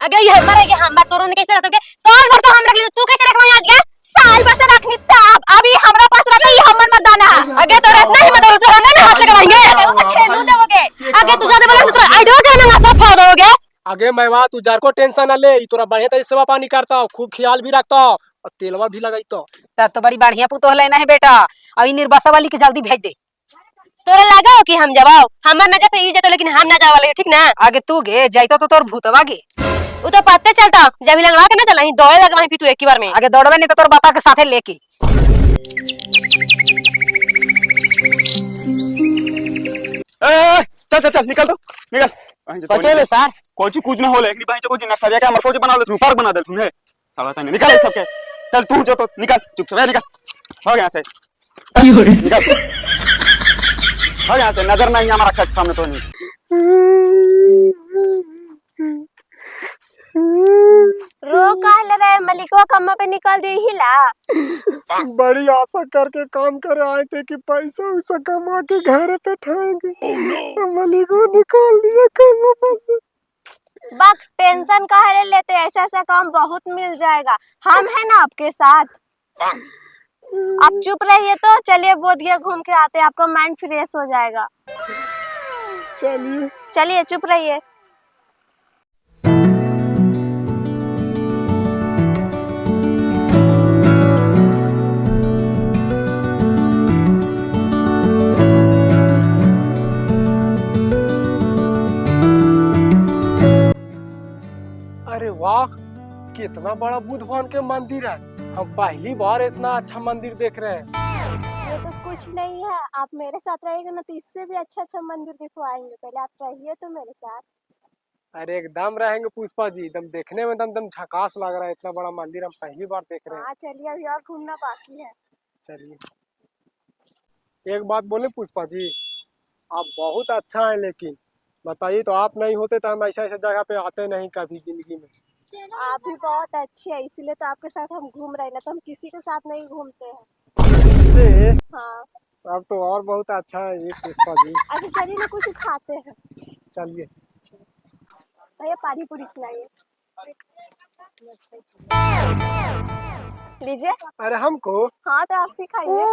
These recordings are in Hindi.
अगे ये मरेगे हम बात तोरन कैसे रखोगे? साल भर तो हम रख ली, तू कैसे रखवाई आज के? साल भर से रखनी था, अभी हमरा पास रहता ये हमर मत दाना। आगे तो रहना ही मत, तो हमें ना हाथ लगाएंगे, वो तो खेलू दोगे। आगे तू ज्यादा बोला तो आइडिया करना ना सब फाड़ दोगे। आगे मैवा तू जार को टेंशन ना ले, तोरा बढ़िया तरीके सेवा पानी करता हूं, खूब ख्याल भी रखता हूं और तेलवा भी लगाई तो। तब तो बड़ी बढ़िया पुतो लेना है बेटा, अभी निर्बसा वाली के जल्दी भेज दे। तोरा लगाओ कि हम जवाओ, हमर नजर से ई जतो लेकिन हम ना जावाले, ठीक ना? आगे तू गे जाइतो तो तोर भूतवा गे, उ तो पत्ते चलता जब लंगड़ा के ना चला ही दौड़े लगा वहीं तू एक ही बार में। आगे दौड़बे नहीं तो तोर बापा के साथे लेके चल चल चल निकल, तो निकल चलो सर कोची कुछ ना होले, एकरी भाई जो कुछ नर्सरी के हमर कोची बना दे, पार्क बना दे तुमने साला तने निकल ये सब के। चल तू जो तो निकल चुपचाप निकल, हो गया से निकल, हो गया से नजर नहीं हमारा खच सामने तो नहीं। रो काहे ले रहे मलिकवा, कम्मा पे निकाल दे हिला। बड़ी आशा करके काम करे आए थे कि पैसा उसा कमा के घर पे ठाएंगे। मलिक को निकाल दिया काम पर। बक टेंशन काहे ले लेते, ऐसा ऐसा काम बहुत मिल जाएगा, हम है ना आपके साथ। आप चुप रहिए, तो चलिए बोधगया घूम के आते, आपका माइंड फ्रेश हो जाएगा। चलिए चलिए चुप रहिए। अरे वाह, कितना बड़ा बुद्ध भगवान के मंदिर है। हम पहली बार इतना अच्छा मंदिर देख रहे हैं। ये तो कुछ नहीं है, आप मेरे साथ रहिएगा ना तो इससे भी अच्छा अच्छा मंदिर दिखवाएंगे, पहले आप रहिए तो मेरे साथ। अरे एकदम रहेंगे पुष्पा जी, एकदम देखने में एकदम झकास लग रहा है, इतना बड़ा मंदिर हम पहली बार देख रहे हैं। हाँ चलिए, अभी और घूमना बाकी है। चलिए, एक बात बोले पुष्पा जी, आप बहुत अच्छा है, लेकिन बताइए तो आप नहीं होते तो हम ऐसा ऐसा जगह पे आते नहीं कभी जिंदगी में। आप भी बहुत अच्छे हैं, इसीलिए तो आपके साथ हम घूम रहे हैं, ना तो हम किसी के साथ नहीं घूमते हैं। से हाँ अब तो और बहुत अच्छा है ये पुष्पा जी। अच्छा चलिए ना कुछ खाते हैं। चलिए भैया पानी पूरी खिलाइए। लीजिए। अरे हमको हाँ तो आप ही खाइए।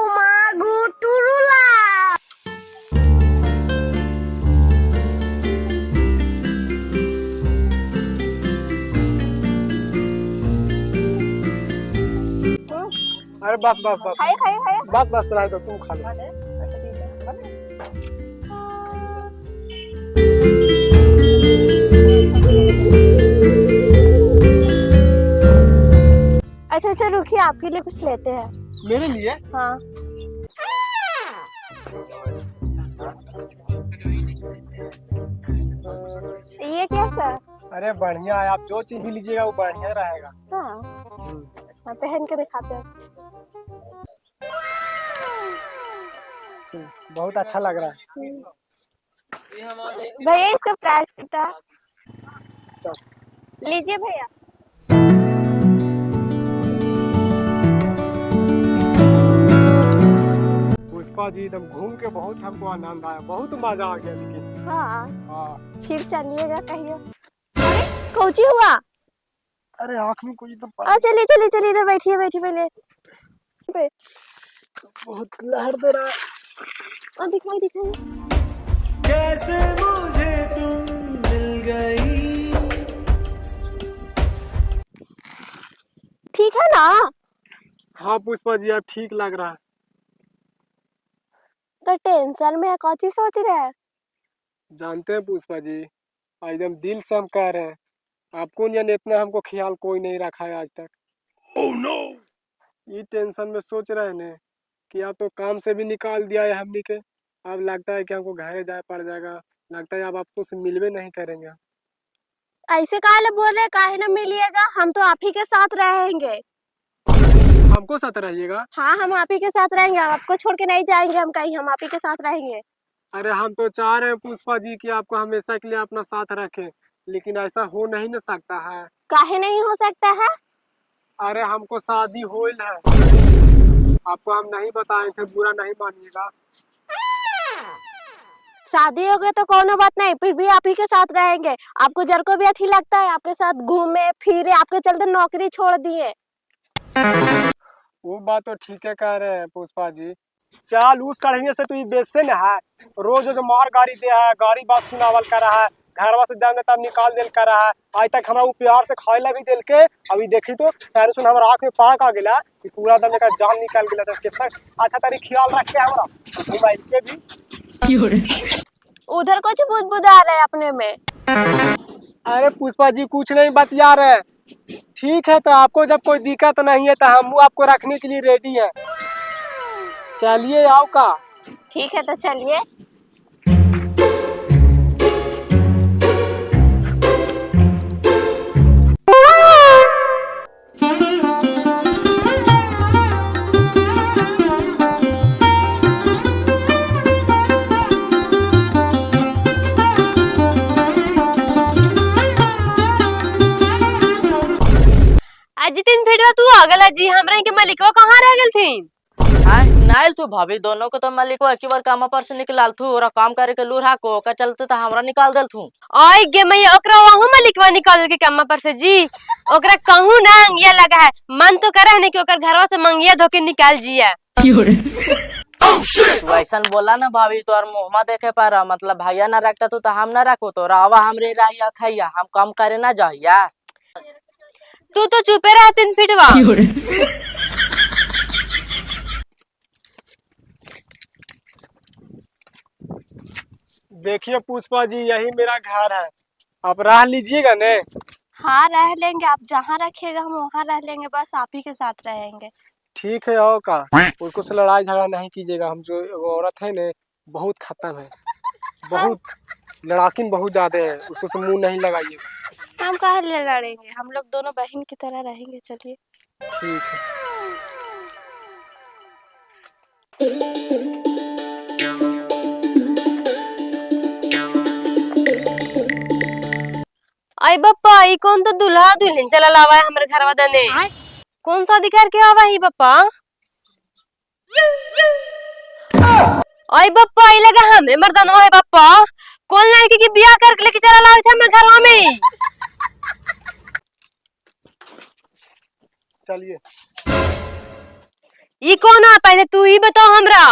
अरे बस बस बस खाइए खाइए खाइए। बस बस रह दो, तुम खा लो। अच्छा अच्छा रुकिए, आपके लिए कुछ लेते हैं। मेरे लिए? हाँ ये कैसा? अरे बढ़िया है, आप जो चीज भी लीजिएगा वो बढ़िया रहेगा। हाँ हाँ पहन के दिखाते हैं। बहुत अच्छा लग रहा है। भैया इसका प्राइस कितना? लीजिए भैया। पुष्पा जी एकदम घूम के बहुत हमको आनंद आया, बहुत मजा आ गया, लेकिन हाँ फिर चलिएगा कहिए। कौची हुआ? अरे आँख में कोई एकदम चलिए चलिए चलिए, इधर बैठिए बैठिए पहले। बहुत लहर दे रहा है। दिखाई दिखाई। कैसे मुझे तुम मिल गई। ठीक है ना? हाँ पुष्पा जी आप ठीक लग रहा है। तो टेंशन में है, कौची सोच रहे हैं? जानते हैं पुष्पा जी, एकदम दिल से हम कह रहे हैं, आपको नहीं इतना हमको ख्याल कोई नहीं रखा है आज तक। Oh no! ये टेंशन में सोच रहे हैं ने कि या तो काम से भी निकाल दिया है हमने के, अब लगता है कि हमको घर जाए पड़ जाएगा, लगता है अब आपको से मिलवे नहीं करेंगे। ऐसे काहे बोल रहे, काहे ना मिलिएगा, हम तो आप ही के साथ रहेंगे। हमको साथ रहिएगा? हाँ हम आप ही के साथ रहेंगे, आपको छोड़ के नहीं जाएंगे हम कहीं, हम आप ही के साथ रहेंगे। अरे हम तो चाह रहे हैं पुष्पा जी कि आपको हमेशा के लिए अपना साथ रखें, लेकिन ऐसा हो नहीं न सकता है। काहे नहीं हो सकता है? अरे हमको शादी होइल है, आपको हम नहीं बताए थे, बुरा नहीं मानिएगा। शादी हो गई तो कोनो बात नहीं, फिर भी आप ही के साथ रहेंगे। आपको जर को भी अच्छी लगता है आपके साथ घूमे फिरे, आपके चलते नौकरी छोड़ दिए। वो बात तो ठीक है कह रहे हैं पुष्पा जी। चाल उस सड़ने से तू ये बेचे न है, रोज रोज मार गाड़ी दे है, गाड़ी बात सुनावल कर रहा है, घरवा से जाने तब निकाल देल कर रहा है। आज तक हमरा वो प्यार से खाइला भी देल के, अभी देखी तो पहले सुन हमरा आँख में पाक आ गेला कि पूरा दम एकर जान निकाल गेला। तो कितना अच्छा तारी ख्याल रख के हमरा मोबाइल के भी। उधर कुछ बुदबुदा रहे अपने में। अरे पुष्पा जी कुछ नहीं बतिया रहे। ठीक है तो आपको जब कोई दिक्कत नहीं है तो हम आपको रखने के लिए रेडी है। चलिए आओ का। ठीक है तो चलिए। आज तीन भेटवा तू आ गला जी, हमरा के मालिकवा कहाँ रह गेल थी? हाँ नाइल तू भाभी दोनों को तो मालिक एक बार काम पर से निकलाल थू और काम करे के लूर हाको का चलते तो हमरा निकाल देल थू। ओए गे मैया ओकरा वहु मालिकवा निकाल के काम पर से जी। ओकरा कहूं ना ये लगा है, मन तो करे है कि ओकर घरवा से मंगिया धोके निकाल जिया। तू ऐसा बोला ना भाभी तो और मुहमा देखे पारा, मतलब भैया ना रखता तो हम ना रखो तो रावा हमरे राहिया खैया, हम काम करे ना जाहिया। तू तो चुपे रह तीन फिटवा। देखिए पुष्पा जी यही मेरा घर है, आप रह लीजिएगा ने। हाँ रह लेंगे, आप जहाँ रखिएगा हम वहाँ रह लेंगे, बस आप ही के साथ रहेंगे। ठीक है आओ का। उसको से लड़ाई झगड़ा नहीं कीजिएगा। हम जो एगो औरत है ने बहुत खत्म है, बहुत लड़ाकिन बहुत ज्यादा है, उसको से मुंह नहीं लगाइएगा। हम कहाँ ले लड़ेंगे, हम लोग दोनों बहन की तरह रहेंगे। चलिए। ठीक है। आई बप्पा ई कौन तो दूल्हा दुल्हन चला लावा है हमरे घरवा दने। कौन शादी करके आवा ही बप्पा? आई बप्पा ई लगा हमरे मर्दानवा है बप्पा। कौन लड़की की बियाह करके लेके चला लावे थे हमरे घरवा में? चलिए। ई कौन है पहले तू ही बताओ हमरा।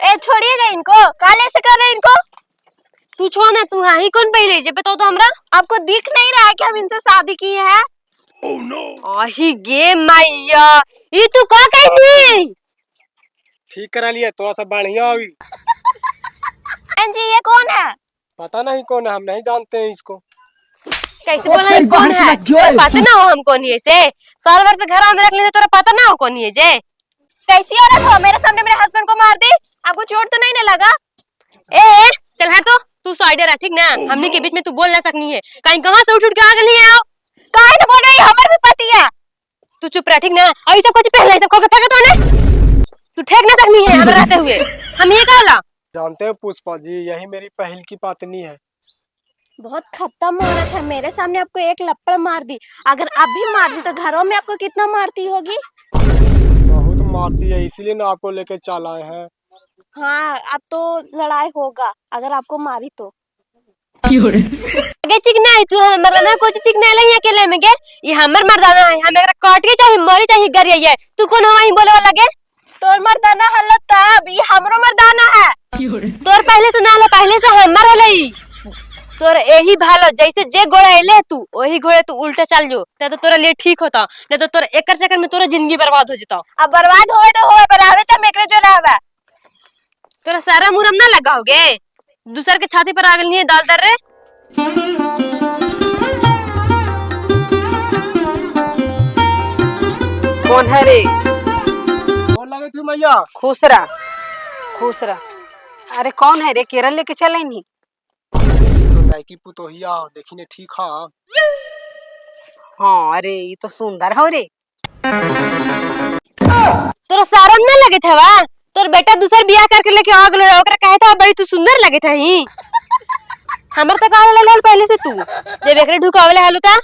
ए छोड़िएगा इनको, काले से कर रहे इनको। तू छोड़ ना, तू है ही कौन पहले जे बताओ तो हमरा। आपको दिख नहीं रहा है कि हम इनसे शादी की है? आही गे मैया ई तू का कहनी? ठीक करा लिया, थोड़ा सा बढ़िया अभी। जी ये कौन है? पता नहीं कौन है, हम नहीं जानते हैं इसको। कैसे बोला कौन है? पता ना हो हम कौन है से। साल भर से घर में रख लेते तोरा पता ना हो कौन है जे। कैसी औरत हो, मेरे सामने मेरे हस्बैंड को मार दी? आपको चोट तो नहीं ना लगा? ए चल हट तो, तू साइड रह ठीक ना। हमनी के बीच में तू बोल ना सकनी है, कहीं कहां से उठ के आ गई है। काहे न बोल रही, हमर भी पति है। तू चुप रह ठीक ना। और ये सब कुछ पहले सब खोल के फेंक दो ने। तू ठेक ना सकनी है हम रहते हुए। हम ये कहला जानते हैं पुष्पा जी यही मेरी पहल की पत्नी है। बहुत खत्म औरत है, मेरे सामने आपको एक लप्पड़ मार दी। अगर अब भी मार दी तो घरों में आपको कितना मारती होगी। बहुत मारती है, इसीलिए ना आपको लेके चल आए हैं। हाँ अब तो लड़ाई होगा अगर आपको मारी तो। आगे चिकना है तू हमर मर्दाना को चिकना ले है अकेले में के। ये हमर मर्दाना है, हम एकरा काट के चाहे मरी चाहे गरिया है। तू कौन हवा ही बोले वाला के? तोर मर्दाना हल्ला तब, ये हमरो मर्दाना है। तोर पहले से ना ले, पहले से हमर हलई। तोर यही भालो जैसे जे घोड़ा एले तू वही घोड़े तू उल्टा चल जो, तो तोरा लिए ठीक होता। नहीं तो तोरा एकर चक्कर में तोरा जिंदगी बर्बाद हो जाता। अब बर्बाद होए तो होए, बरावे तो मेकरे जो लावा। तोरा सारा मुरम ना लगा होगे, दूसर के छाती पर आ गई है दाल दर रे। कौन है रे? कौन लगे थी मैया? खुश रह, खुश रह। अरे कौन है रे? केरल लेके चले नहीं? तो लड़की पुतोहिया देखी ने ठीक है। हाँ अरे ये तो सुंदर हो रे। तोरा सारा ना लगे थे वा? तोर बेटा दूसर बियाह करके लेके आ गलो है, ओकरा कहता बड़ी तू सुंदर लगे था ही। हमर त कहा ले पहले से तू जब एकरे ढुकावेला हलु ता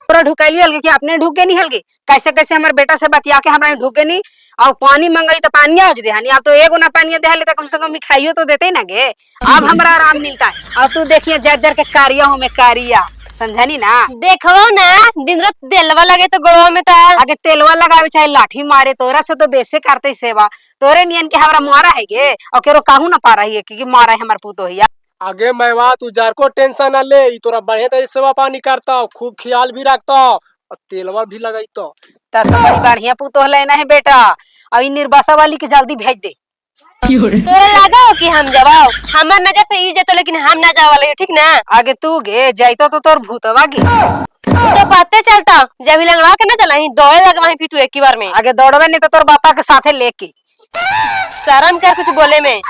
पूरा ढुकैली हलगे कि अपने ढुके नहीं हलगे। कैसे कैसे हमारे बेटा से बतिया के हमारे ढुके नहीं। अब पानी मंगाई तो पानी आज दे हनी, अब तो एगो ना पानी दे तो कम से कम मिठाइयो तो देते ना गे। अब हमरा आराम मिलता है। अब तू देखिए जर जर के कारिया हो में कारिया, समझनी ना। देखो ना दिन रात तेलवा लगे तो गोड़वा में था। आगे तेलवा लगावे चाहे लाठी मारे, तोरा से तो बेसे करते सेवा। तोरे नियन के हमरा मारा है गे और केरो काहू ना पा रही है कि मारा है हमार पुतोहिया। आगे मैवा तू जार को टेंशन ना ले, ई तोरा बढ़िया तरीके सेवा पानी करता हूँ, खूब ख्याल भी रखता हूँ और तेलवा भी लगाई तो। तब तो बड़ी बढ़िया पुतोह लेना है बेटा। अब इ निर्बासा वाली के जल्दी भेज दे। तोरा लगा हो कि हम जवाब हमार नजर से ई जतो लेकिन हम ना जावा ले, ठीक ना। आगे तू गे जाइतो तो तोर भूतवा गे। तो पते चलता जब लंगड़ा के ना चला ही दौड़े लगा वहीं फिर तू एक ही बार में। आगे दौड़वे नहीं तो तोर बापा के साथे लेके। शर्म कर कुछ बोले में।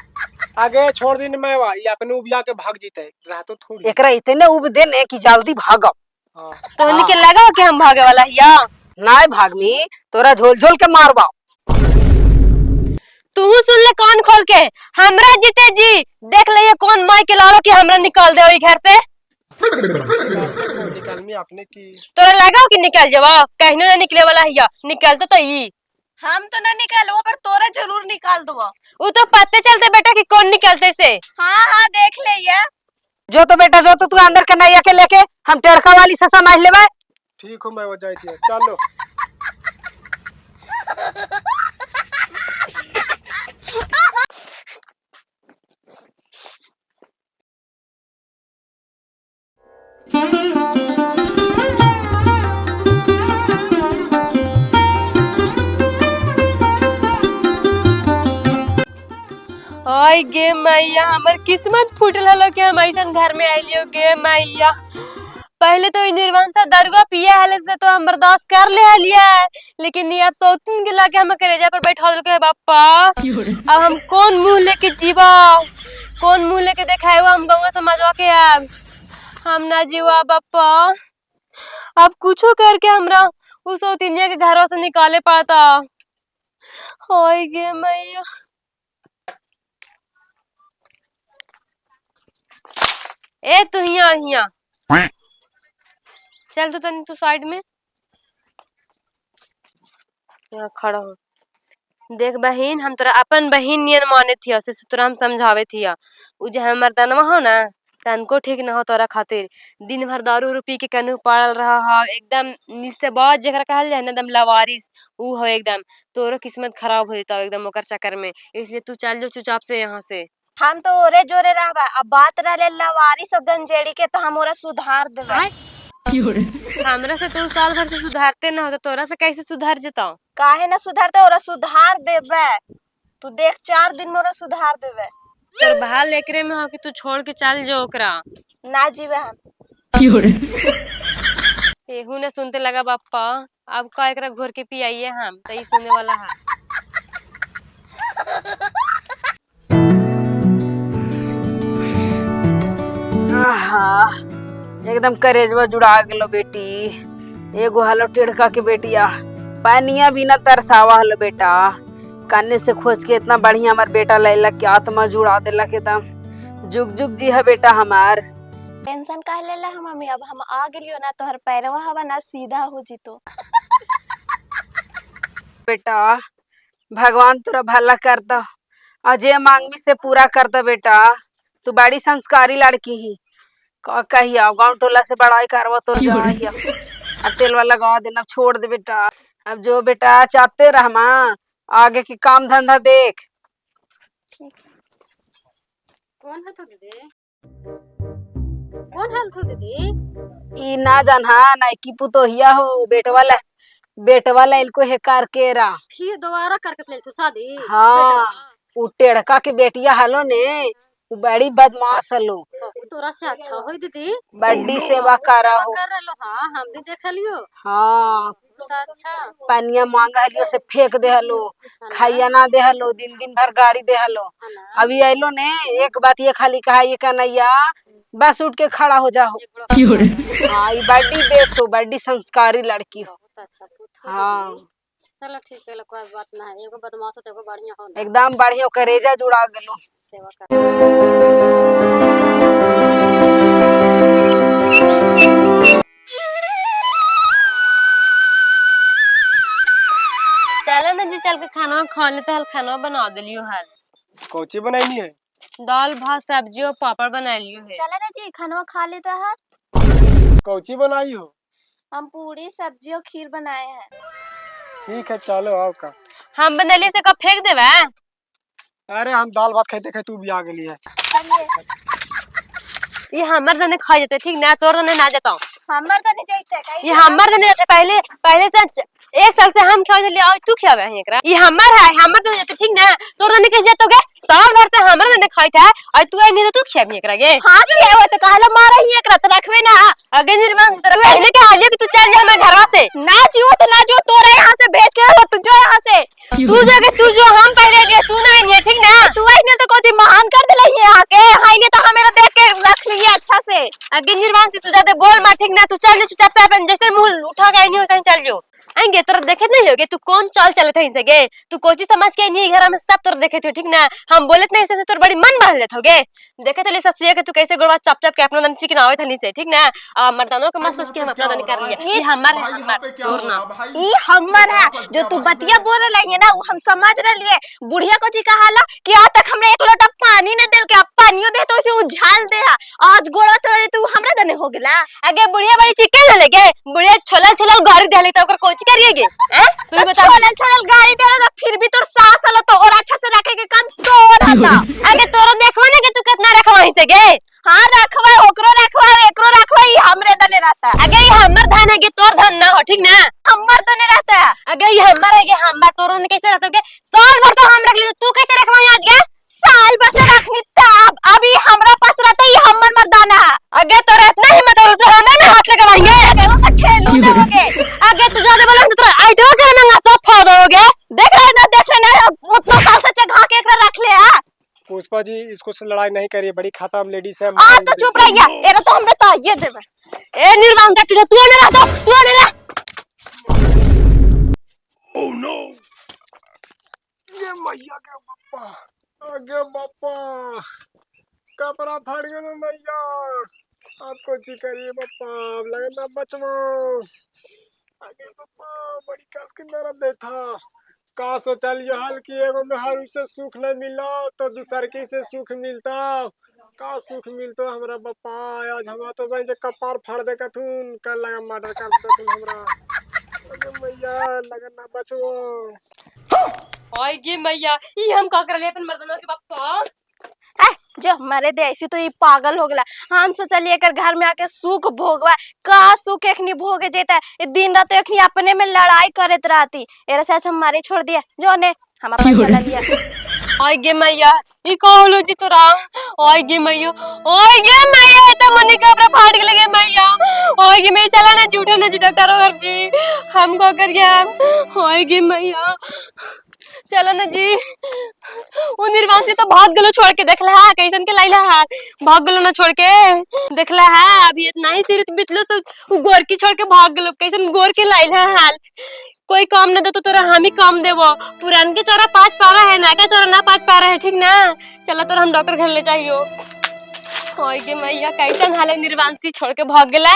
आगे छोड़ दिन मैवा, ये अपने उबिया के भाग जीते रहा तो थोड़ी। एकरा इतने उब देने कि जल्दी भागब। हाँ। तो के लगा हो कि हम भागे वाला हिया। नाय भागमी, तोरा झोल झोल के मारबा। तू सुन ले कान खोल के, हमरा जीते जी देख ले ये कौन माई के लाड़ो कि हमरा निकाल दे ओई घर से। निकाल में आपने की। तोरा लगा हो कि निकल जावा, कहनो ना निकले वाला हिया, निकल तो ई। हम तो ना निकालो पर तोरा जरूर निकाल दो। वो तो पते चलते बेटा कि कौन निकलते से। हाँ हाँ देख ले ये। जो तो बेटा जो तो तू अंदर के नैया के लेके हम टेरका वाली से समझ लेबे। ठीक हो मैवा जाई थी, चलो। ओए गे मैया हमर किस्मत फूटल हलो कि हम ऐसन घर में आइलियो गे मैया। पहले तो निर्वाण सा दरगा पिया हले से तो हम बर्दाश्त कर ले हलिया, लेकिन ये अब सौतीन के लाके हम करेजा पर बैठा दल के बापा। अब हम कौन मुंह लेके जीवा, कौन मुंह लेके देखाएगो हम गौवा समाजवा के। अब हम ना जीवा बापा, अब कुछो करके हमरा उस सौतीनिया के घरवा से निकाले पड़ता। ओए गे मैया। ए तू हिया हिया चल, तो तनी तू साइड में यहाँ खड़ा हो। देख बहन, हम तोरा अपन बहन नियन माने थिया से तोरा हम समझावे थिया। उ जे हमर तनवा हो ना तनको ठीक न हो तोरा खातिर। दिन भर दारू उरू पी के कनु पड़ल रहा हा, एकदम निस्से बात जेकरा कहल जाए ना एकदम लवारिस उ हो एकदम। तोरो किस्मत खराब हो जेता एकदम ओकर चक्कर में, इसलिए तू चल जो चुपचाप से यहाँ से। हम तो ओरे जोरे रहबा, अब बात रहे लवारिस और गंजेड़ी के तो हम ओरा सुधार देबे। हमरा से तू साल भर से सुधारते ना हो तो तोरा से कैसे सुधार जता। काहे ना सुधारते, ओरा सुधार देबे। तू देख 4 दिन में ओरा सुधार देबे। तोर भाल एकरे में हो कि तू छोड़ के चल जो ओकरा। ना जीवे हम। एहू ने सुनते लगा बापा, अब का एकरा घोर के पियाइए हम तो ई सुने वाला है। आहा, एकदम करेजवा जुड़ा गेलो बेटी। एगो हलो टेढ़का के बेटिया, पानिया बिना तरसावा हलो बेटा। काने से खोज के इतना बढ़िया हमार बेटा लैला के आत्मा जुड़ा देलक एकदम। जुग जुग जी है बेटा हमार। टेंशन काहे लेला हम मम्मी, अब हम आ गेलियो ना तोहर पैरवा हवा ना सीधा हो जितो। बेटा भगवान तोरा भला करता, अजय मांगमी से पूरा करता बेटा। तू बड़ी संस्कारी लड़की ही, कहिया गाँव टोला से बड़ाई करवा तो जाहिया। अब तेलवा लगा देना, छोड़ दे बेटा। अब जो बेटा चाहते रह माँ, आगे की काम धंधा देख। कौन है तो दीदी, कौन है तो दीदी? ई ना जानहा ना की पुतोहिया हो बेटवा ला इनको हे करकेरा। फिर दोबारा करके ले तो शादी। हाँ उ टेढ़का के बेटिया हलो ने, उ बड़ी बदमाश हलो। तोरा से अच्छा हो दीदी, बड़ी सेवा करा हो। कर रहे लो। हाँ हम भी देख लियो। हाँ तो अच्छा पानिया मांगा हलियो से फेंक दे हलो, खाइया ना दे हलो, दिन दिन भर गाड़ी दे हलो। अभी आइलो ने, एक बात ये खाली कहा ये कन्हैया बस उठ के खड़ा हो जाओ। हाँ ये बड़ी बेस हो, बड़ी संस्कारी लड़की हो। हाँ चलो ठीक है, कोई बात ना है। एगो बदमाश हो तो एगो बढ़िया हो। एकदम बढ़िया करेजा जुड़ा गेलो। सेवा कर। चलो ना जी चल के खाना खा लेते हल, खाना बना दिलियो हल। कौची बनाई है? दाल भात सब्जी और पापड़ बना लियो है। चला ना जी, खाना खा लेता है। कौची बनाई हो? हम पूरी सब्जी और खीर बनाए हैं। ठीक है चलो आओ का। हम बनले से कब फेंक देवे? अरे हम दाल भात खाते खाते तू भी आ गई है। चलिए। ये हमर दने खा जाते ठीक ना, तोर दने ना जाता। हमर तो नहीं जाते ये हमर दने जाते पहले से 1 साल से हम खाओ चलिए और तू खावे है एकरा। ये हमर है, हमर दने जाते ठीक ना, तोर दने कैसे जातोगे? साल भर से हमर दने खाई था और तू आई नहीं तो तू खावे एकरा गे। हां भी है वो तो कहला मारा ही एकरा तो रखवे ना। अगे निर्माण तेरा पहले के हालिए कि तू चल जा हमारे घरवा से। ना जियो तो ना जो, तोरा यहाँ से भेज के हो, तू जो यहाँ से। तू जगह तू जो हम पहले गए तू नहीं है ठीक ना। तू आई नहीं तो कोची महान कर दिला ये आके, हाई नहीं तो हमें देख के रख लिए अच्छा से। अगे निर्माण से तू ज्यादा बोल मत ठीक ना, तू चल जो चुपचाप से अपन जैसे मुंह उठा के नहीं वैसे चल जो। आएंगे तोरा देखे नहीं होगे तू कौन चाल चले थे इनसे गे, तू कोची समझ के नहीं घर में सब तोरा देखे थे ठीक ना। हम बोलत नहीं से तोर बड़ी मन बढ़ जात होगे। देखे तो ससुरिया के तू कैसे गोड़वा चप चप के अपना दन चिकन आवे थनी से ठीक ना। मर्दानों के मत सोच के हम अपना दन कर लिए। ये हमर है, हमर तोर ना। ई हमर है जो तू बतिया बोल रही है ना, वो हम समझ रहे। बुढ़िया कोची कहाला कि आज तक हमने एक लोटा पानी न देल के, अब पानियो दे तो उसे उझाल दे। आज गोड़ा तो तू हमरा दने हो गेला। अगे बुढ़िया बड़ी चिकन ले गे, बुढ़िया छोला छोला गाड़ी देले तो ओकर कोची करिएगे हैं? तू बता। छोड़ल छोड़ल गाड़ी दे तो फिर भी तोर सास वाला तो और अच्छा से रखे के काम तोर हता। अगे तोरो देखवा ना कि तू कितना रखवा ही से गे। हां रखवा, ओकरो रखवा, एकरो रखवा, ई हमरे दने रहता। अगे ये हमर धान है कि तोर धान ना हो ठीक ना। हमर दने रहता। अगे ये हमर है कि हमर तोरो ने कैसे रहतोगे? साल भर तो हम रख ली तू कैसे रखवा आज गे? साल भर से रखनी तब अभी हमरा पास रहता, ही हमर मर्दाना। अगे तोरा इतना हिम्मत हो तो हमें ना हाथ लगाएंगे। अगे वो तो ठेलू दोगे। अगे तू ज्यादा बोला तो तोरा आइटवा कर मंगा सब फोड़ दोगे। देख रहे ना उतना साल से चढ़ा के एकरा रख ले। हां पुष्पा जी इसको से लड़ाई नहीं करिए, बड़ी खाता हम लेडीज है। आ तो चुप रहिया, एरा तो हम बता ये देबे। ए निर्वाण का तू ने रह, तू ने रह। Oh no! ये मैया के बापा, आगे बापा कपड़ा फाड़ गया ना मैया। आपको जी करिए बापा, अब लगना बचवा। आगे बापा बड़ी कस के दर्द देता। का सोचल हाल कि एगो में हर से सुख नहीं मिला तो दूसर के से सुख मिलता। का सुख मिलतो हमरा बापा, आज हमरा तो भाई कपार फाड़ दे कथुन, कल लगा मर्डर कर देथुन हमरा। अरे मैया लगना बचवा। ओए गे मैया, ई हम का कर ले अपन मर्दाना के बापा। जो मरे दे ऐसी तो ये पागल हो गला। हम सोचलिए कर घर में आके सुख भोगवा, का सुख एखनी भोगे जेता। ये दिन रात एखनी अपने में लड़ाई करत रहती। एरा से अच्छा मारे छोड़ दिया जो ने हम अपन चला लिया। ओए गे मैया, ई का होलो जी तोरा? ओए गे मैया, ओए गे मैया, त मने कपड़ा फाड़ गेले गे मैया। ओए गे मैया चला ना झूठा ना जी डॉक्टर घर जी, हम को कर गया। ओए गे मैया चलो ना जी। वो निर्वासी तो भाग गलो छोड़ के, देखला है कैसन के लाइला है, भाग गलो ना छोड़ के। देखला है अभी इतना ही सिर बितलो से गोर की छोड़ के भाग गलो, कैसन गोर के लाइला हाल। कोई काम न दे तो तोरा हम ही काम देवो। पुरान के चोरा 5 पारा है ना, क्या चोरा ना 5 पारा है ठीक ना। चला तो हम डॉक्टर घर ले जाइयो। ओए गे मैया कैसन हाल है, निर्वांसी छोड़ के भाग गेला।